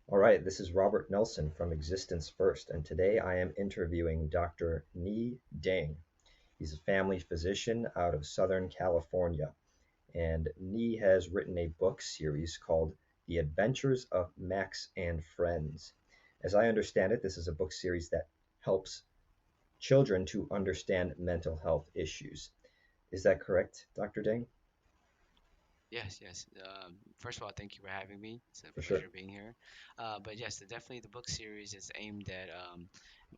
All right, this is Robert Nelson from Existence First, and today I am interviewing Dr. Nghi Dang. He's a family physician out of Southern California, and Nghi has written a book series called The Adventures of Max and Friends. As I understand it, this is a book series that helps children to understand mental health issues. Is that correct, Dr. Dang? Yes, yes. First of all, thank you for having me. It's a For sure. pleasure being here. But yes, definitely the book series is aimed at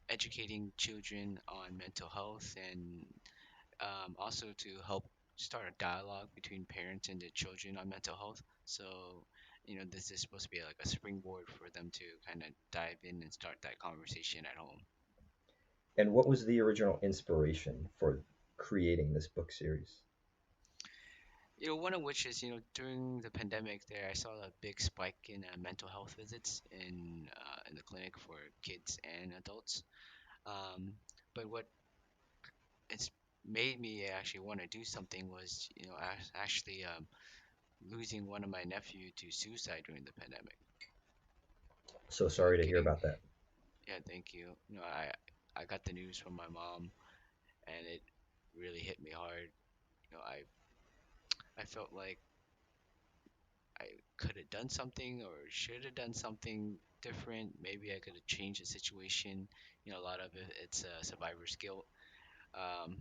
educating children on mental health and also to help start a dialogue between parents and the children on mental health. So, this is supposed to be like a springboard for them to kind of dive in and start that conversation at home. And what was the original inspiration for creating this book series? One of which is, during the pandemic there, I saw a big spike in mental health visits in the clinic for kids and adults. Um, but what it's made me actually want to do something was, actually losing one of my nephew to suicide during the pandemic. So So sorry to hear getting, about that. yeah, thank you. I got the news from my mom, and it really hit me hard. I felt like I could have done something or should have done something different. Maybe I could have changed the situation. A lot of it's survivor's guilt. Um,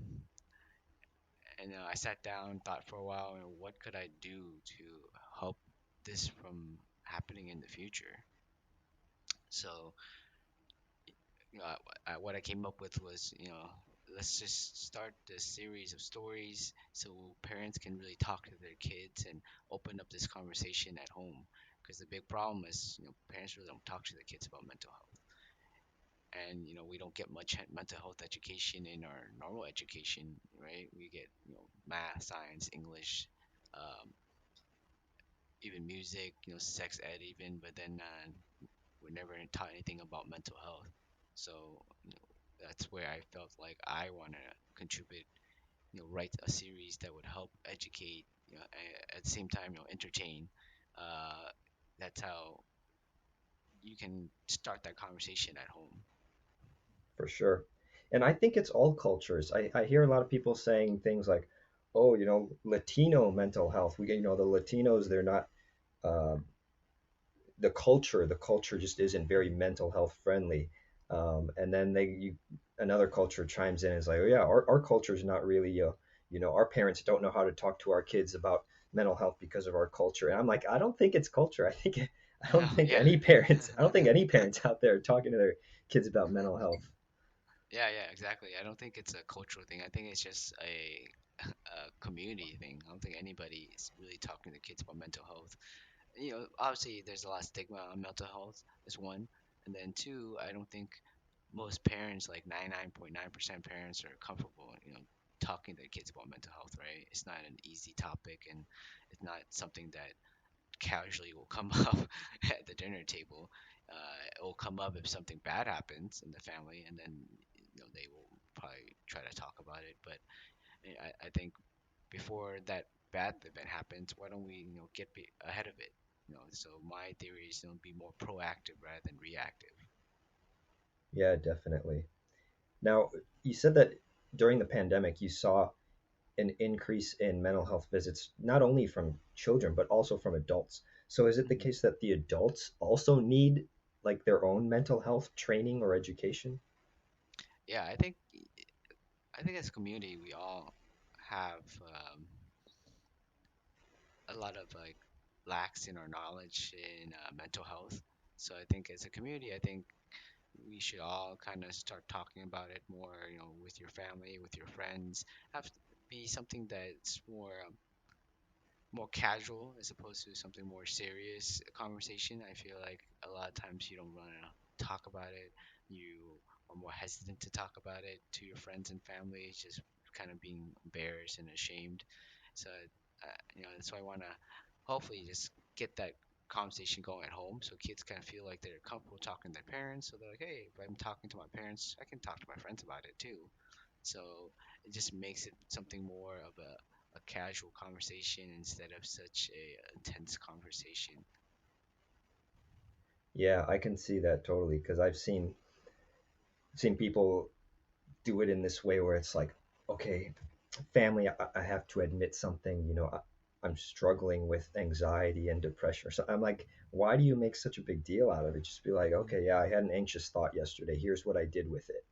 and I sat down, thought for a while, what could I do to help this from happening in the future? So, what I came up with was, let's just start this series of stories so parents can really talk to their kids and open up this conversation at home. Because the big problem is, parents really don't talk to their kids about mental health. And, we don't get much mental health education in our normal education, right? We get, math, science, English, um, even music, sex ed, even, but then we're never taught anything about mental health. So, that's where I felt like I want to contribute, write a series that would help educate, at the same time, entertain. Uh, that's how you can start that conversation at home. For sure. And I think it's all cultures. I hear a lot of people saying things like, oh, Latino mental health. The Latinos, they're not, uh, the culture just isn't very mental health friendly. And then another culture chimes in and is like, oh yeah, our culture is not really, our parents don't know how to talk to our kids about mental health because of our culture. And I'm like, I don't think it's culture. I don't think Yeah. I don't think any parents out there are talking to their kids about mental health. Yeah, yeah, exactly. I don't think it's a cultural thing. I think it's just a community thing. I don't think anybody is really talking to kids about mental health. Obviously, there's a lot of stigma on mental health, is one. And then two, I don't think most parents, like 99.9% parents, are comfortable, talking to their kids about mental health, right? It's not an easy topic, and it's not something that casually will come up at the dinner table. It will come up if something bad happens in the family, and then they will probably try to talk about it. But I think before that bad event happens, why don't we get ahead of it? So my theory is be more proactive rather than reactive. Yeah, definitely. Now, you said that during the pandemic, you saw an increase in mental health visits, not only from children, but also from adults. So is it the Hmm. case that the adults also need like their own mental health training or education? Yeah, I think as a community we all have a lot of like lacks in our knowledge in mental health. So I think as a community, I think we should all kind of start talking about it more, with your family, with your friends. Have to be something that's more casual as opposed to something more serious conversation. I feel like a lot of times you don't want to talk about it. You are more hesitant to talk about it to your friends and family, just kind of being embarrassed and ashamed. So, that's why I want to hopefully just get that conversation going at home so kids kind of feel like they're comfortable talking to their parents. So they're like, hey, if I'm talking to my parents, I can talk to my friends about it too. So it just makes it something more of a casual conversation instead of such a intense conversation. Yeah, I can see that totally because I've seen people do it in this way where it's like, okay, family, I have to admit something. I'm struggling with anxiety and depression. So I'm like, why do you make such a big deal out of it? Just be like, Mm. okay, yeah, I had an anxious thought yesterday. Here's what I did with it,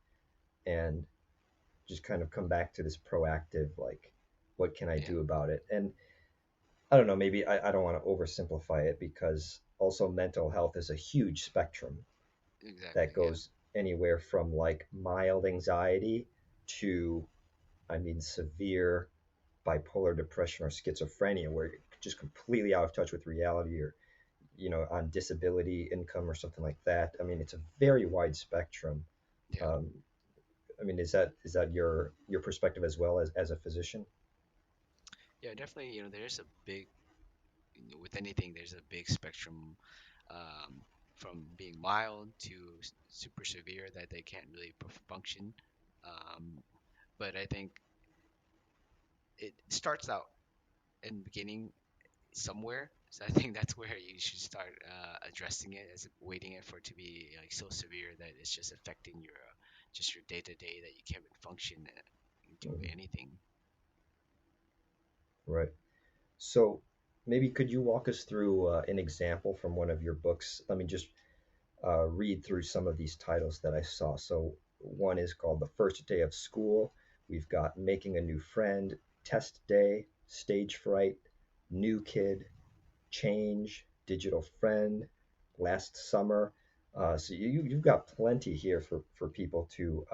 and just kind of come back to this proactive, like, what can I Yeah, do about it? And I don't know, maybe I don't want to oversimplify it because also mental health is a huge spectrum that exactly. Yeah, goes anywhere from like mild anxiety to, I mean, severe bipolar depression or schizophrenia, where you're just completely out of touch with reality, or on disability income or something like that. I mean, it's a very wide spectrum. yeah, Um, I mean, is that your perspective as well as a physician? yeah. Definitely, there's a big, with anything, there's a big spectrum, um, from being mild to super severe that they can't really function. Um, but I think it starts out in the beginning somewhere. So I think that's where you should start addressing it, as waiting it for it to be like so severe that it's just affecting your just your day to day, that you can't even function and do Mhm. anything. Right. So maybe could you walk us through an example from one of your books? Let me just read through some of these titles that I saw. So one is called The First Day of School. We've got Making a New Friend, Test Day, Stage Fright, New Kid, Change, Digital Friend, Last Summer. So you've got plenty here for people to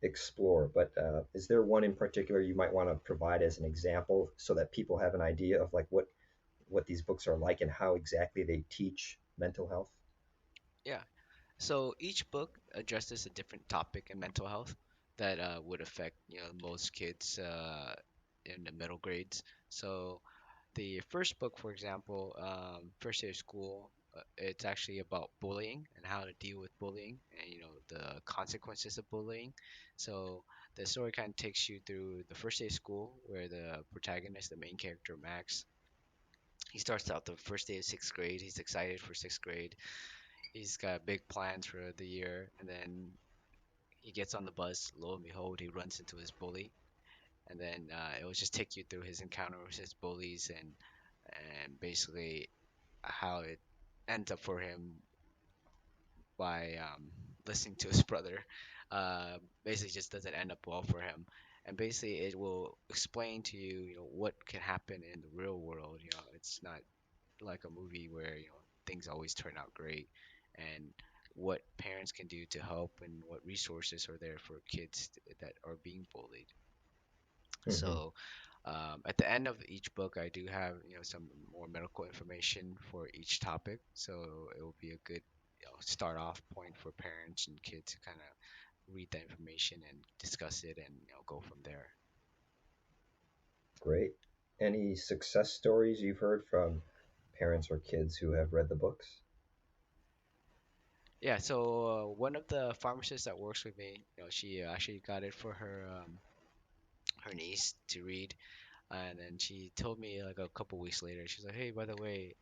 explore. But is there one in particular you might want to provide as an example so that people have an idea of like what these books are like and how exactly they teach mental health? Yeah. So each book addresses a different topic in mental health that would affect most kids in the middle grades. So the first book, for example, First Day of School, it's actually about bullying and how to deal with bullying and the consequences of bullying. So the story kind of takes you through the first day of school, where the protagonist, the main character Max, he starts out the first day of sixth grade. He's excited for sixth grade. He's got big plans for the year, and then he gets on the bus. Lo and behold, he runs into his bully, and then it will just take you through his encounter with his bullies, and basically how it ends up for him by listening to his brother. Basically, just doesn't end up well for him. And basically, it will explain to you, what can happen in the real world. It's not like a movie where things always turn out great, and what parents can do to help, and what resources are there for kids that are being bullied. Hmm. So at the end of each book, I do have some more medical information for each topic, so it will be a good start off point for parents and kids to kind of read that information and discuss it, and go from there. Great. Any success stories you've heard from parents or kids who have read the books? Yeah, so one of the pharmacists that works with me, she actually got it for her niece to read, and then she told me like a couple weeks later, she's like, "Hey, by the way,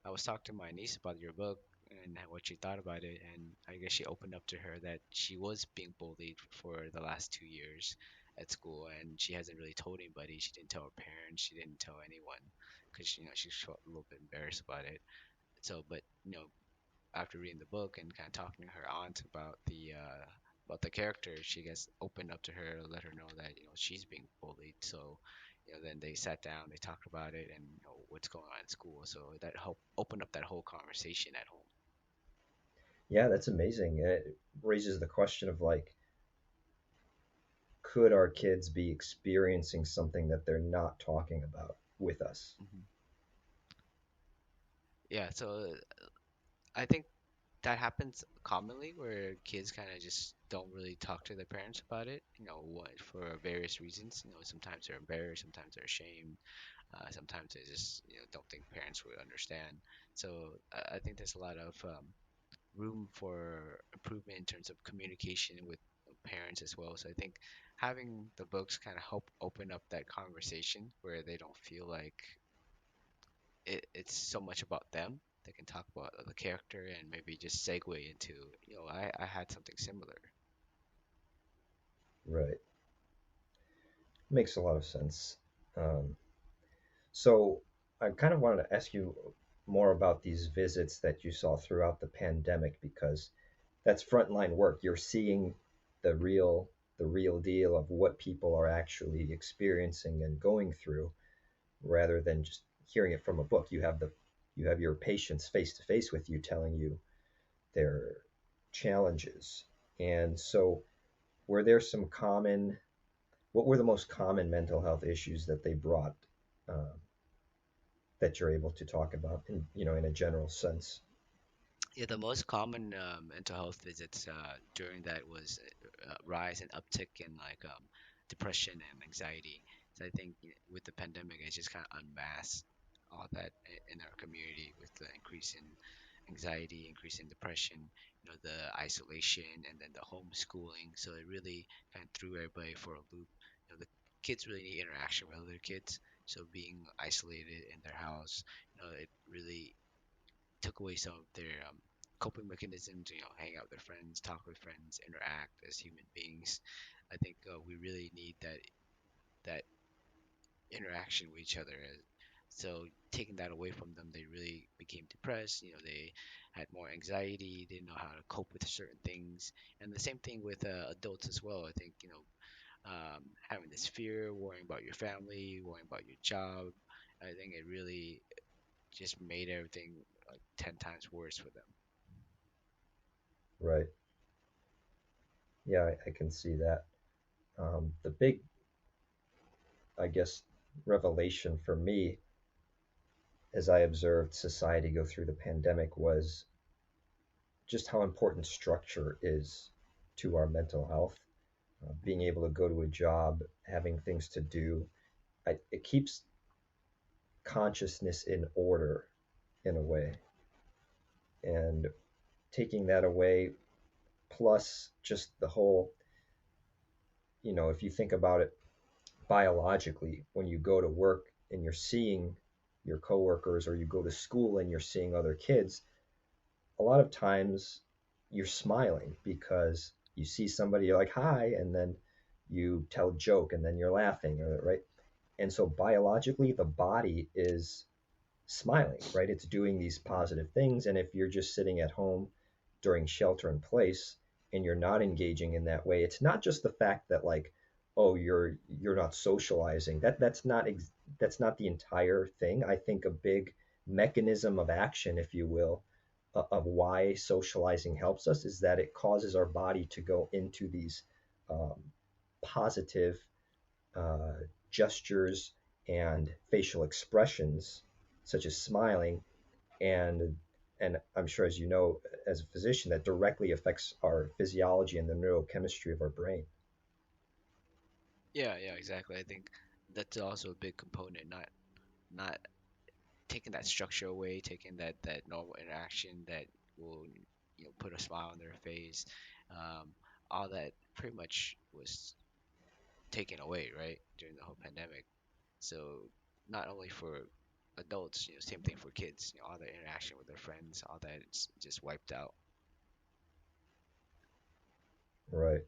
I was talking to my niece about your book and what she thought about it, and I guess she opened up to her that she was being bullied for the last 2 years at school, and she hasn't really told anybody. She didn't tell her parents. She didn't tell anyone because she felt a little bit embarrassed about it. So, but after reading the book and kind of talking to her aunt about the character, she gets opened up to her, let her know that she's being bullied. So, then they sat down, they talked about it, and what's going on in school. So that helped open up that whole conversation at home. Yeah, that's amazing. It raises the question of like, could our kids be experiencing something that they're not talking about with us? Hmm. Yeah, so I think that happens commonly where kids kind of just don't really talk to their parents about it. What for various reasons. Sometimes they're embarrassed, sometimes they're ashamed. Sometimes they just don't think parents would understand. So I think there's a lot of room for improvement in terms of communication with parents as well. So I think having the books kind of help open up that conversation where they don't feel like it's so much about them. that can talk about the character and maybe just segue into, I had something similar. Right. Makes a lot of sense. Um, so I kind of wanted to ask you more about these visits that you saw throughout the pandemic because that's frontline work. You're seeing the real the real deal of what people are actually experiencing and going through rather than just hearing it from a book. You have your patients face to face with you telling you their challenges. And so were there some common what were the most common mental health issues that they brought um, that you're able to talk about in in a general sense? Yeah, the most common mental health visits during that was rise and uptick in like depression and anxiety. So I think with the pandemic, it just kind of unmasked all that in our community with the increase in anxiety, increase in depression, the isolation, and then the homeschooling. So it really kind of threw everybody for a loop. The kids really need interaction with other kids. So being isolated in their house, it really took away some of their coping mechanisms, hang out with their friends, talk with friends, interact as human beings. I think we really need that interaction with each other. So taking that away from them, they really became depressed. They had more anxiety. They didn't know how to cope with certain things. And the same thing with adults as well. I think having this fear, worrying about your family, worrying about your job. I think it really just made everything like 10 times worse for them. Right. Yeah, I can see that. The big, I guess, revelation for me as I observed society go through the pandemic was just how important structure is to our mental health. Being able to go to a job, having things to do, it keeps consciousness in order in a way. And taking that away, plus just the whole, if you think about it biologically, when you go to work and you're seeing your coworkers or you go to school and you're seeing other kids, a lot of times you're smiling because you see somebody, you're like, hi, and then you tell a joke and then you're laughing, right? And so biologically, the body is smiling, right? It's doing these positive things. And if you're just sitting at home during shelter in place and you're not engaging in that way, it's not just the fact that like, oh, you're not socializing. That's not the entire thing. I think a big mechanism of action, if you will, of why socializing helps us is that it causes our body to go into these um, positive uh, gestures and facial expressions, such as smiling, and and I'm sure, as you know, as a physician, that directly affects our physiology and the neurochemistry of our brain. Yeah, yeah, exactly. I think that's also a big component, not taking that structure away, taking that normal interaction that will put a smile on their face. Um, all that pretty much was taken away, right, during the whole pandemic. So not only for adults, same thing for kids. All the interaction with their friends, all that it's just wiped out. Right.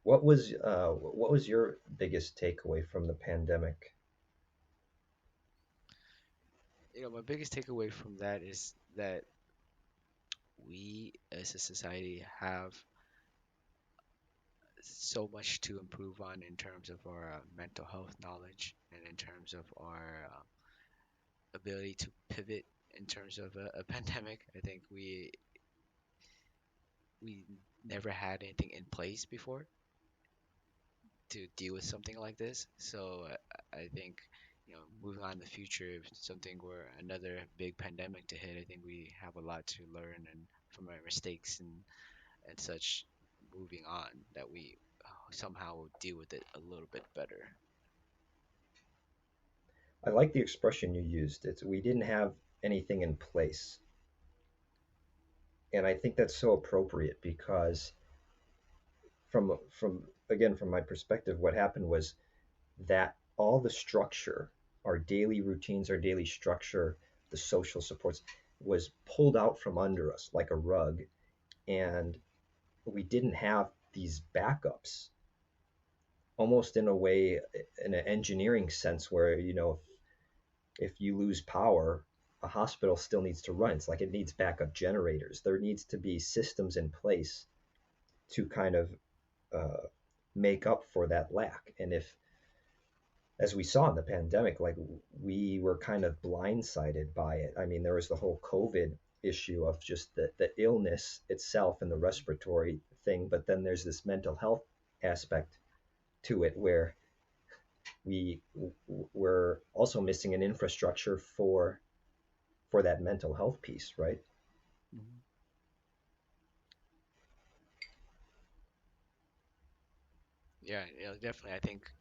What was your biggest takeaway from the pandemic? My biggest takeaway from that is that we as a society have so much to improve on in terms of our mental health knowledge and in terms of our ability to pivot in terms of a pandemic. I think we never had anything in place before to deal with something like this. So I think moving on in the future, if something were another big pandemic to hit, I think we have a lot to learn and from our mistakes and such moving on that we somehow will deal with it a little bit better. I like the expression you used. It's we didn't have anything in place, and I think that's so appropriate because from again from my perspective, what happened was that all the structure, our daily routines, our daily structure, the social supports, was pulled out from under us like a rug, and we didn't have these backups, almost in a way, in an engineering sense, where if you lose power, a hospital still needs to run. It's like it needs backup generators. There needs to be systems in place to kind of uh, make up for that lack. And if, as we saw in the pandemic, like we were kind of blindsided by it. I mean, there was the whole COVID issue of just the illness itself and the respiratory thing, but then there's this mental health aspect to it where we were also missing an infrastructure for that mental health piece, right? Mhm. Yeah, definitely. I think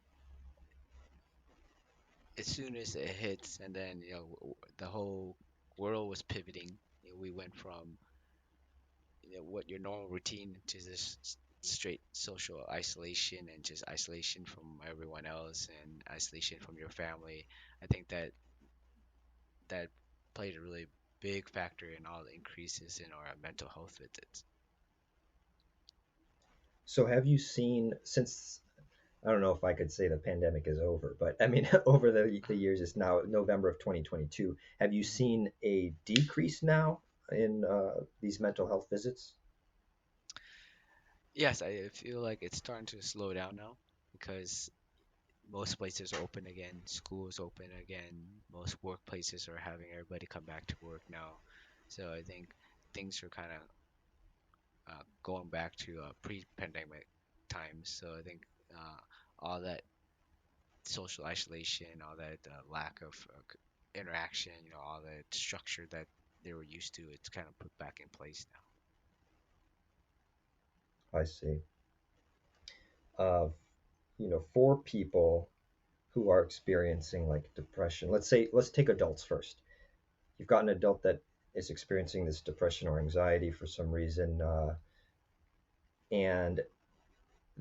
as soon as it hits, and then the whole world was pivoting. We went from what your normal routine to this straight social isolation and just isolation from everyone else and isolation from your family. I think that played a really big factor in all the increases in our mental health visits. So have you seen, since I don't know if I could say the pandemic is over, but I mean, over the years, it's now November of 2022. Have you Mhm. seen a decrease now in these mental health visits? Yes, I feel like it's starting to slow down now because most places are open again, schools open again, most workplaces are having everybody come back to work now. So I think things are kind of going back to pre-pandemic times. So I think all that social isolation, all that lack of interaction, all that structure that they were used to, it's kind of put back in place now. I see. Uh, for people who are experiencing like depression, let's take adults first. You've got an adult that is experiencing this depression or anxiety for some reason, and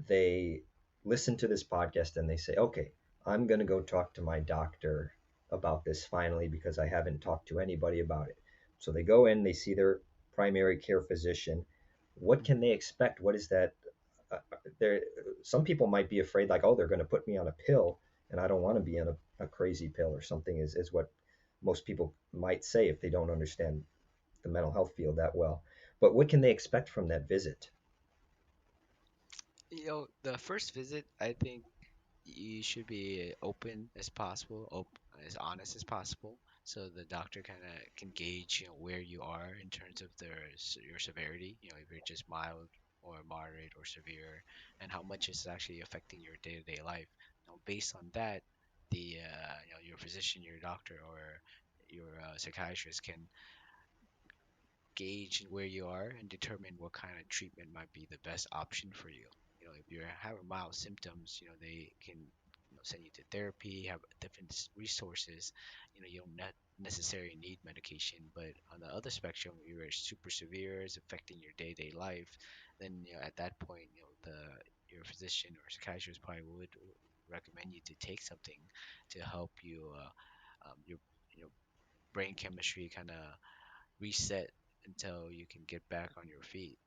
they listen to this podcast and they say, okay, I'm going to go talk to my doctor about this finally because I haven't talked to anybody about it. So they go in, they see their primary care physician. What can Mhm. they expect? What is that? There, some people might be afraid, like, oh, they're going to put me on a pill, and I don't want to be on a crazy pill or something. Is what most people might say if they don't understand the mental health field that well. But what can they expect from that visit? The first visit, I think you should be open as possible, as honest as possible, so the doctor kind of can gauge, where you are in terms of your severity. If you're just mild or moderate or severe, and how much is actually affecting your day-to-day life. Based on that, your physician, your doctor, or your psychiatrist can gauge where you are and determine what kind of treatment might be the best option for you. If you're having mild symptoms, they can send you to therapy, have different resources. You don't necessarily need medication, but on the other spectrum, if you're super severe, it's affecting your day-to-day life, then at that point, your physician or psychiatrist probably would recommend you to take something to help you your brain chemistry kind of reset until you can get back on your feet.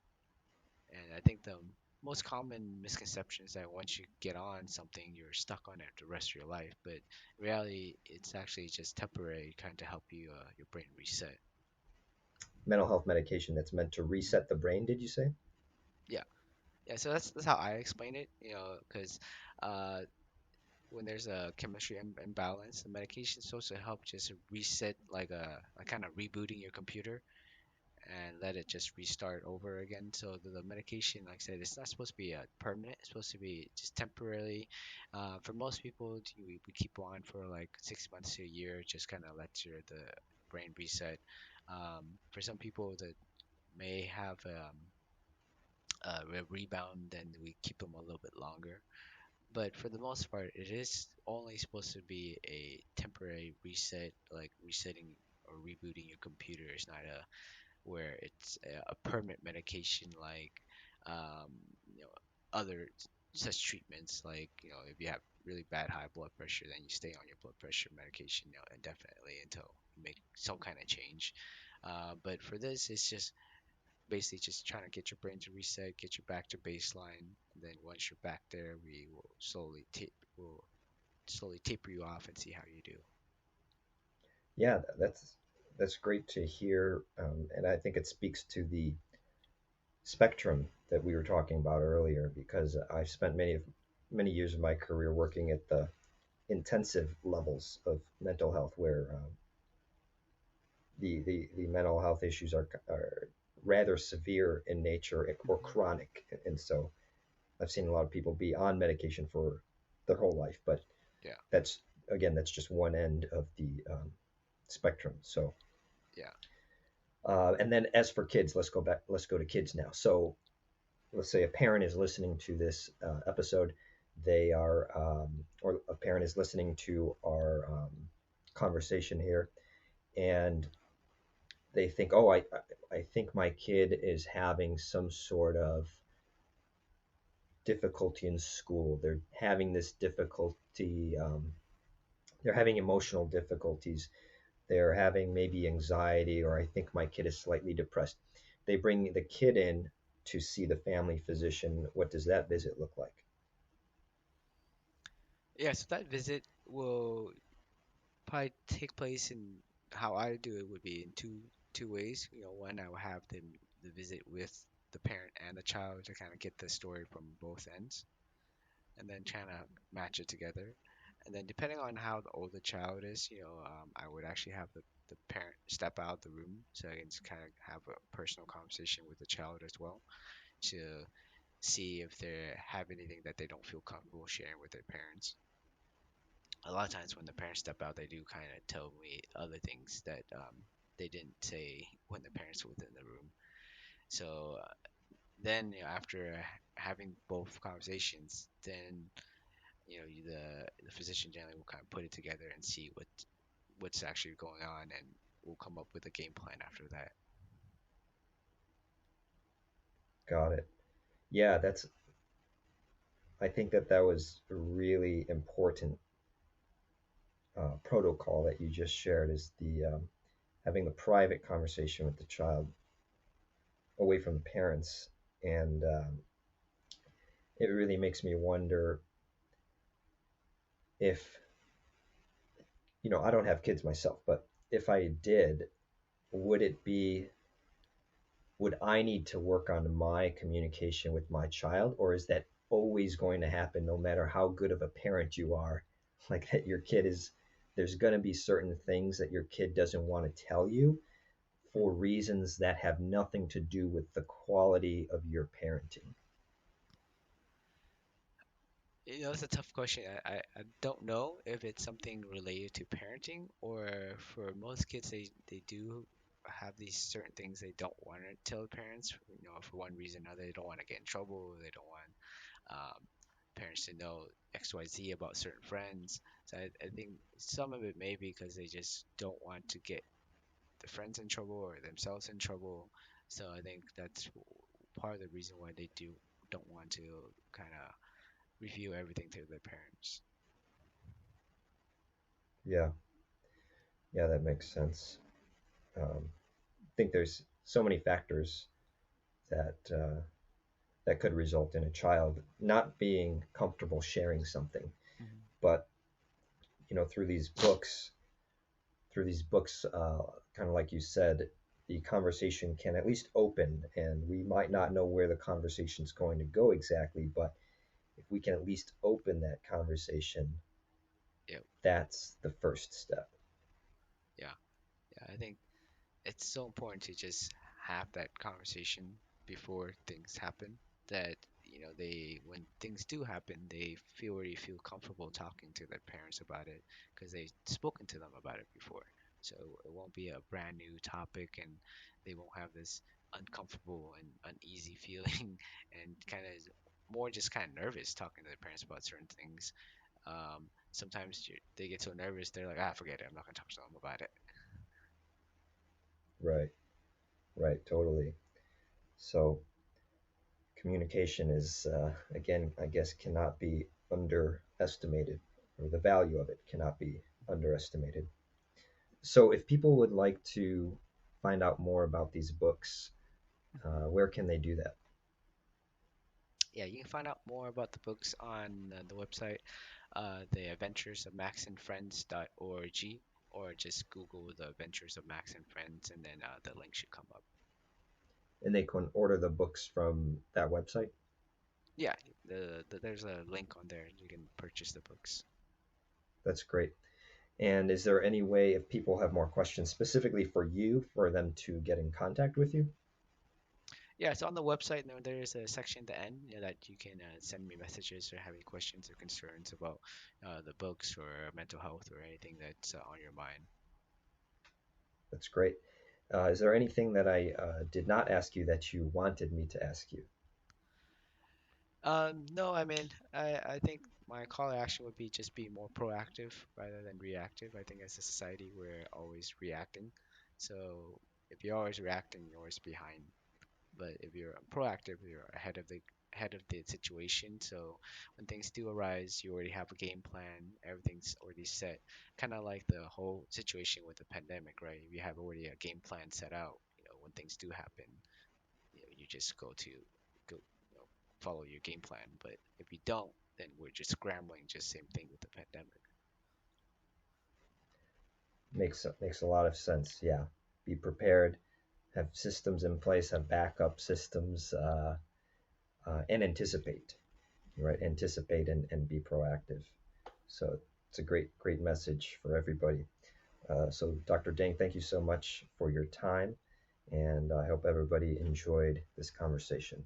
And I think the most common misconception is that once you get on something, you're stuck on it the rest of your life. But in reality, it's actually just temporary, kind of help you your brain reset. Mental health medication that's meant to Mhm. reset the brain, did you say? Yeah, yeah. So that's how I explain it. Because uh, when there's a chemistry imbalance, the medication is supposed to help just reset, like kind of rebooting your computer and let it just restart over again. So the medication, like I said, it's not supposed to be permanent. It's supposed to be just temporarily. For most people, we keep on for like 6 months to a year, just kind of let the brain reset. For some people that may have a rebound, then we keep them a little bit longer. But for the most part, it is only supposed to be a temporary reset, like resetting or rebooting your computer. It's not a where it's a permanent medication like um, you know other such treatments, like if you have really bad high blood pressure, then you stay on your blood pressure medication indefinitely until you make some kind of change. But for this, it's just basically just trying to get your brain to reset, get you back to baseline. And then once you're back there, will slowly taper you off and see how you do. Yeah, that's great to hear, and I think it speaks to the spectrum that we were talking about earlier because I've spent many years of my career working at the intensive levels of mental health where the mental health issues are rather severe in nature or Hmm. chronic, and so I've seen a lot of people be on medication for their whole life, but Yeah, that's again that's just one end of the spectrum. So yeah. and then as for kids, let's go to kids now. So let's say a parent is listening to this episode, they are, or a parent is listening to our conversation here, and they think, oh, I think my kid is having some sort of difficulty in school. They're having this difficulty. They're having emotional difficulties. They're having maybe anxiety, or I think my kid is slightly depressed. They bring the kid in to see the family physician. What does that visit look like? Yeah, so that visit will probably take place in how I do it would be in two ways. You know, one I will have the visit with the parent and the child to kind of get the story from both ends, and then trying to match it together. And then depending on how the old the child is, I would actually have the parent step out the room so I can just kind of have a personal conversation with the child as well to see if they have anything that they don't feel comfortable sharing with their parents. A lot of times when the parents step out, they do kind of tell me other things that they didn't say when the parents were within the room. So then, after having both conversations, then the physician generally will kind of put it together and see what's actually going on, and we'll come up with a game plan after that. Got it. Yeah, that's. I think that was a really important protocol that you just shared is the having the private conversation with the child away from the parents, and it really makes me wonder if I don't have kids myself, but if I did, would it be would I need to work on my communication with my child, or is that always going to happen no matter how good of a parent you are? Like that your kid is, there's going to be certain things that your kid doesn't want to tell you for Mhm. reasons that have nothing to do with the quality of your parenting. It's a tough question. I don't know if it's something related to parenting or for most kids, they do have these certain things they don't want to tell parents, for one reason or another. They don't want to get in trouble. They don't want um, parents to know XYZ about certain friends. So I think some of it may be because they just don't want to get the friends in trouble or themselves in trouble. So I think that's part of the reason why they don't want to kind of review everything to their parents. Yeah, yeah, that makes sense. I think there's so many factors that that could result in a child not being comfortable sharing something. Mhm. But through these books, kind of like you said, the conversation can at least open, and we might not know where the conversation is going to go exactly, but if we can at least open that conversation, Yeah, that's the first step. yeah, yeah. I think it's so important to just have that conversation before things happen. That they when things do happen, they already feel comfortable talking to their parents about it because they've spoken to them about it before. So it won't be a brand new topic, and they won't have this uncomfortable and uneasy feeling, and kind of more just kind of nervous talking to their parents about certain things. Sometimes they get so nervous, they're like, forget it. I'm not gonna talk to them about it. Right, right, totally. So communication is, again, I guess, cannot be underestimated, or the value of it cannot be underestimated. So if people would like to find out more about these books, where can they do that? Yeah, you can find out more about the books on the website, the adventures of Max and Friends.org, or just Google the adventures of Max and Friends, and then the link should come up. And they can order the books from that website. Yeah, there's a link on there. You can purchase the books. That's great. And is there any way, if people have more questions specifically for you, for them to get in contact with you? Yeah, so on the website, there's a section at the end, that you can send me messages or have any questions or concerns about the books or mental health or anything that's on your mind. That's great. Is there anything that I did not ask you that you wanted me to ask you? No, I mean, I think my call to action would be just be more proactive rather than reactive. I think as a society, we're always reacting. So if you're always reacting, you're always behind. But if you're proactive, you're ahead of the situation. So when things do arise, you already have a game plan. Everything's already set. Kind of like the whole situation with the pandemic, right? You have already a game plan set out. When things do happen, you just go, follow your game plan. But if you don't, then we're just scrambling. Just same thing with the pandemic. Makes a lot of sense. Yeah, be prepared, have systems in place, have backup systems, and anticipate. Right, anticipate and be proactive. So it's a great message for everybody. So Dr. Dang, thank you so much for your time, and I hope everybody enjoyed this conversation.